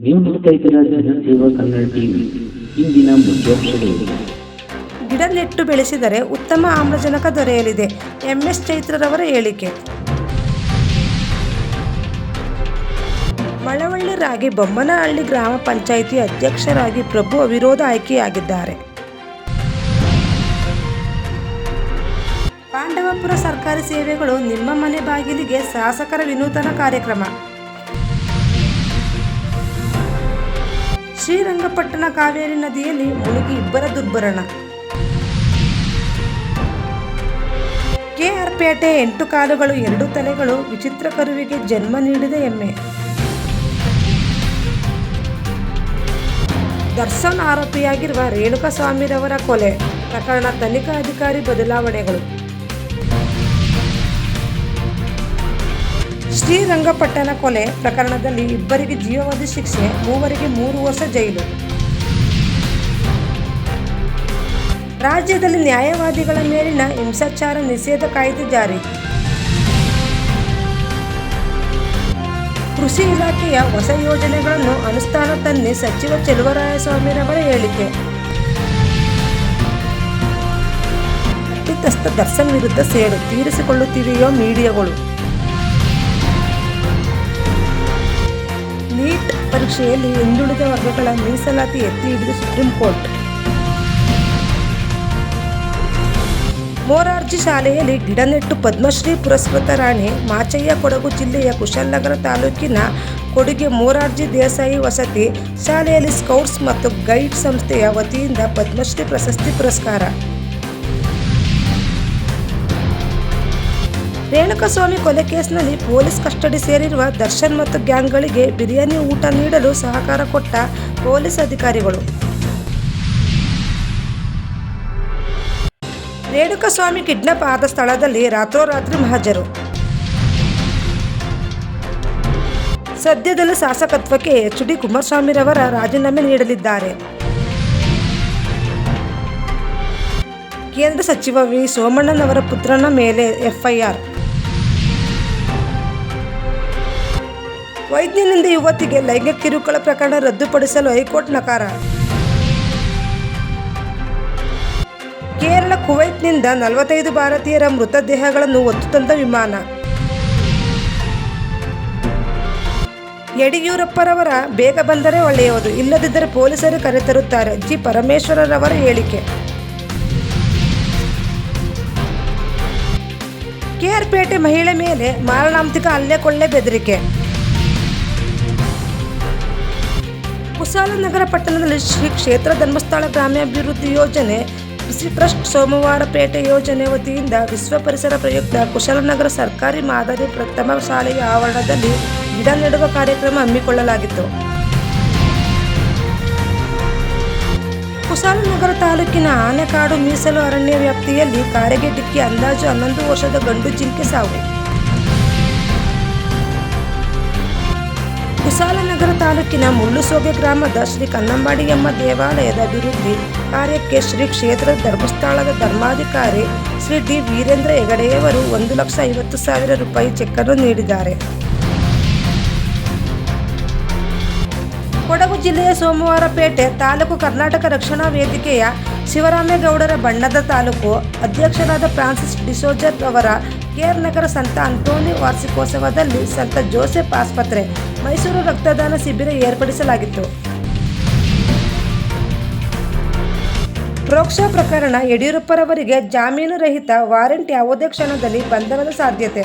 ನೀವು ನೋಡ್ತಾ ಇದ್ದೀರಾ ಜನಸೇವಾ ಕನ್ನಡ ಟಿವಿ. ಇಂದಿನ ಮುಖ್ಯಾಂಶಗಳು. ಗಿಡ ನೆಟ್ಟು ಬೆಳೆಸಿದರೆ ಉತ್ತಮ ಆಮ್ಲಜನಕ ದೊರೆಯಲಿದೆ, ಎಂಎಸ್ ಚೈತ್ರರವರ ಹೇಳಿಕೆ. ಮಳವಳ್ಳಿ ರಾಗಿ ಬೊಮ್ಮನಹಳ್ಳಿ ಗ್ರಾಮ ಪಂಚಾಯಿತಿ ಅಧ್ಯಕ್ಷರಾಗಿ ಪ್ರಭು ಅವಿರೋಧ ಆಯ್ಕೆಯಾಗಿದ್ದಾರೆ. ಪಾಂಡವಪುರ ಸರ್ಕಾರಿ ಸೇವೆಗಳು ನಿಮ್ಮ ಮನೆ ಬಾಗಿಲಿಗೆ ಶಾಸಕರ ವಿನೂತನ ಕಾರ್ಯಕ್ರಮ. ಶ್ರೀರಂಗಪಟ್ಟಣ ಕಾವೇರಿ ನದಿಯಲ್ಲಿ ಮುಳುಗಿ ಇಬ್ಬರ ದುರ್ಮರಣ. ಕೆಆರ್ ಪೇಟೆ 8 ಕಾಲುಗಳು 2 ತಲೆಗಳು ವಿಚಿತ್ರ ಕರುವಿಗೆ ಜನ್ಮ ನೀಡಿದ ಎಮ್ಮೆ. ದರ್ಶನ್ ಆರೋಪಿಯಾಗಿರುವ ರೇಣುಕಾಸ್ವಾಮಿರವರ ಕೊಲೆ ಪ್ರಕರಣ ತನಿಖಾ ಅಧಿಕಾರಿ ಬದಲಾವಣೆಗಳು. ಶ್ರೀರಂಗಪಟ್ಟಣ ಕೊಲೆ ಪ್ರಕರಣದಲ್ಲಿ ಇಬ್ಬರಿಗೆ ಜೀವಾವಧಿ ಶಿಕ್ಷೆ, 3 ವರ್ಷ ಜೈಲು. ರಾಜ್ಯದಲ್ಲಿ ನ್ಯಾಯವಾದಿಗಳ ಮೇಲಿನ ಹಿಂಸಾಚಾರ ನಿಷೇಧ ಕಾಯ್ದೆ ಜಾರಿ. ಕೃಷಿ ಇಲಾಖೆಯ ಹೊಸ ಯೋಜನೆಗಳನ್ನು ಅನುಷ್ಠಾನ ತನ್ನಿ ಸಚಿವ ಚೆಲುವರಾಯಸ್ವಾಮಿರವರ ಹೇಳಿಕೆ. ತಪ್ಪಿತಸ್ಥ ದರ್ಶನ್ ವಿರುದ್ಧ ಸೇಡು ತೀರಿಸಿಕೊಳ್ಳುತ್ತಿವೆಯೋ ಮೀಡಿಯಾಗಳು. ನೀಟ್ ಪರೀಕ್ಷೆಯಲ್ಲಿ ಹಿಂದುಳಿದ ವರ್ಗಗಳ ಮೀಸಲಾತಿ ಎತ್ತಿ ಹಿಡಿದ ಸುಪ್ರೀಂ ಕೋರ್ಟ್. ಮೊರಾರ್ಜಿ ಶಾಲೆಯಲ್ಲಿ ಗಿಡ ನೆಟ್ಟು ಪದ್ಮಶ್ರೀ ಪುರಸ್ಕೃತ ರಾಣಿ ಮಾಚಯ್ಯ. ಕೊಡಗು ಜಿಲ್ಲೆಯ ಕುಶಾಲನಗರ ತಾಲೂಕಿನ ಕೊಡುಗೆ ಮೊರಾರ್ಜಿ ದೇಸಾಯಿ ವಸತಿ ಶಾಲೆಯಲ್ಲಿ ಸ್ಕೌಟ್ಸ್ ಮತ್ತು ಗೈಡ್ ಸಂಸ್ಥೆಯ ವತಿಯಿಂದ ಪದ್ಮಶ್ರೀ ಪ್ರಶಸ್ತಿ ಪುರಸ್ಕಾರ. ರೇಣುಕಾಸ್ವಾಮಿ ಕೊಲೆ ಕೇಸ್ನಲ್ಲಿ ಪೊಲೀಸ್ ಕಸ್ಟಡಿ ಸೇರಿರುವ ದರ್ಶನ್ ಮತ್ತು ಗ್ಯಾಂಗ್ಗಳಿಗೆ ಬಿರಿಯಾನಿ ಊಟ ನೀಡಲು ಸಹಕಾರ ಕೊಟ್ಟ ಪೊಲೀಸ್ ಅಧಿಕಾರಿಗಳು. ರೇಣುಕಾಸ್ವಾಮಿ ಕಿಡ್ನಾಪ್ ಆದ ಸ್ಥಳದಲ್ಲಿ ರಾತ್ರೋರಾತ್ರಿ ಮಹಜರು. ಸದ್ಯದಲ್ಲೇ ಶಾಸಕತ್ವಕ್ಕೆ ಎಚ್.ಡಿ. ಕುಮಾರಸ್ವಾಮಿರವರ ರಾಜೀನಾಮೆ ನೀಡಲಿದ್ದಾರೆ. ಕೇಂದ್ರ ಸಚಿವ ವಿ. ಸೋಮಣ್ಣನವರ ಪುತ್ರನ ಮೇಲೆ ಎಫ್ಐಆರ್. ವೈದ್ಯನಿಂದ ಯುವತಿಗೆ ಲೈಂಗಿಕ ಕಿರುಕುಳ ಪ್ರಕರಣ ರದ್ದುಪಡಿಸಲು ಹೈಕೋರ್ಟ್ ನಕಾರ. ಕೇರಳ ಕುವೈತ್ನಿಂದ 45 ಭಾರತೀಯರ ಮೃತದೇಹಗಳನ್ನು ಹೊತ್ತು ತಂದ ವಿಮಾನ. ಯಡಿಯೂರಪ್ಪರವರ ಬೇಗ ಬಂದರೆ ಒಳ್ಳೆಯದು, ಇಲ್ಲದಿದ್ದರೆ ಪೊಲೀಸರು ಕರೆತರುತ್ತಾರೆ, ಜಿ. ಪರಮೇಶ್ವರರವರ ಹೇಳಿಕೆ. ಕೆಆರ್ ಪೇಟೆ ಮಹಿಳೆ ಮೇಲೆ ಮಾರಣಾಂತಿಕ ಹಲ್ಲೆ, ಕೊಳ್ಳೆ ಬೆದರಿಕೆ. ಕುಶಾಲನಗರ ಪಟ್ಟಣದಲ್ಲಿ ಶ್ರೀ ಕ್ಷೇತ್ರ ಧರ್ಮಸ್ಥಳ ಗ್ರಾಮಾಭಿವೃದ್ಧಿ ಯೋಜನೆ ಬಿಸಿ ಟ್ರಸ್ಟ್ ಸೋಮವಾರ ಪೇಟೆ ಯೋಜನೆ ವತಿಯಿಂದ ವಿಶ್ವ ಪರಿಸರ ಪ್ರಯುಕ್ತ ಕುಶಾಲನಗರ ಸರ್ಕಾರಿ ಮಾದರಿ ಪ್ರಥಮ ಶಾಲೆಯ ಆವರಣದಲ್ಲಿ ಗಿಡ ನೆಡುವ ಕಾರ್ಯಕ್ರಮ ಹಮ್ಮಿಕೊಳ್ಳಲಾಗಿತ್ತು. ಕುಶಾಲನಗರ ತಾಲೂಕಿನ ಆನೆಕಾಡು ಮೀಸಲು ಅರಣ್ಯ ವ್ಯಾಪ್ತಿಯಲ್ಲಿ ಕಾರಿಗೆ ಡಿಕ್ಕಿ, ಅಂದಾಜು 11 ವರ್ಷದ ಗಂಡು ಜಿಂಕೆ ಸಾವು. ಕುಶಾಲನಗರ ತಾಲೂಕಿನ ಮುಳ್ಳುಸೋಗೆ ಗ್ರಾಮದ ಶ್ರೀ ಕನ್ನಂಬಾಡಿಯಮ್ಮ ದೇವಾಲಯದ ಅಭಿವೃದ್ಧಿ ಕಾರ್ಯಕ್ಕೆ ಶ್ರೀ ಕ್ಷೇತ್ರ ಧರ್ಮಸ್ಥಳದ ಧರ್ಮಾಧಿಕಾರಿ ಶ್ರೀ ಡಿ. ವೀರೇಂದ್ರ ಹೆಗಡೆಯವರು 1,50,000 ರೂಪಾಯಿ ಚೆಕ್ಕನ್ನು ನೀಡಿದ್ದಾರೆ. ಕೊಡಗು ಜಿಲ್ಲೆಯ ಸೋಮವಾರಪೇಟೆ ತಾಲೂಕು ಕರ್ನಾಟಕ ರಕ್ಷಣಾ ವೇದಿಕೆಯ ಶಿವರಾಮೇಗೌಡರ ಬಣ್ಣದ ತಾಲೂಕು ಅಧ್ಯಕ್ಷರಾದ ಫ್ರಾನ್ಸಿಸ್ ಡಿಸೋಜರ್ ಅವರ ಕೆಆರ್ ನಗರ ಸಂತ ಅಂತೋನಿ ವಾರ್ಷಿಕೋತ್ಸವದಲ್ಲಿ ಸಂತ ಜೋಸೆಫ್ ಆಸ್ಪತ್ರೆ, ಮೈಸೂರು ರಕ್ತದಾನ ಶಿಬಿರ ಏರ್ಪಡಿಸಲಾಗಿತ್ತು. ಪ್ರೋಕ್ಷಾ ಪ್ರಕರಣ ಯಡಿಯೂರಪ್ಪರವರಿಗೆ ಜಾಮೀನು ರಹಿತ ವಾರೆಂಟ್ ಯಾವುದೇ ಕ್ಷಣದಲ್ಲಿ ಬಂಧನದ ಸಾಧ್ಯತೆ.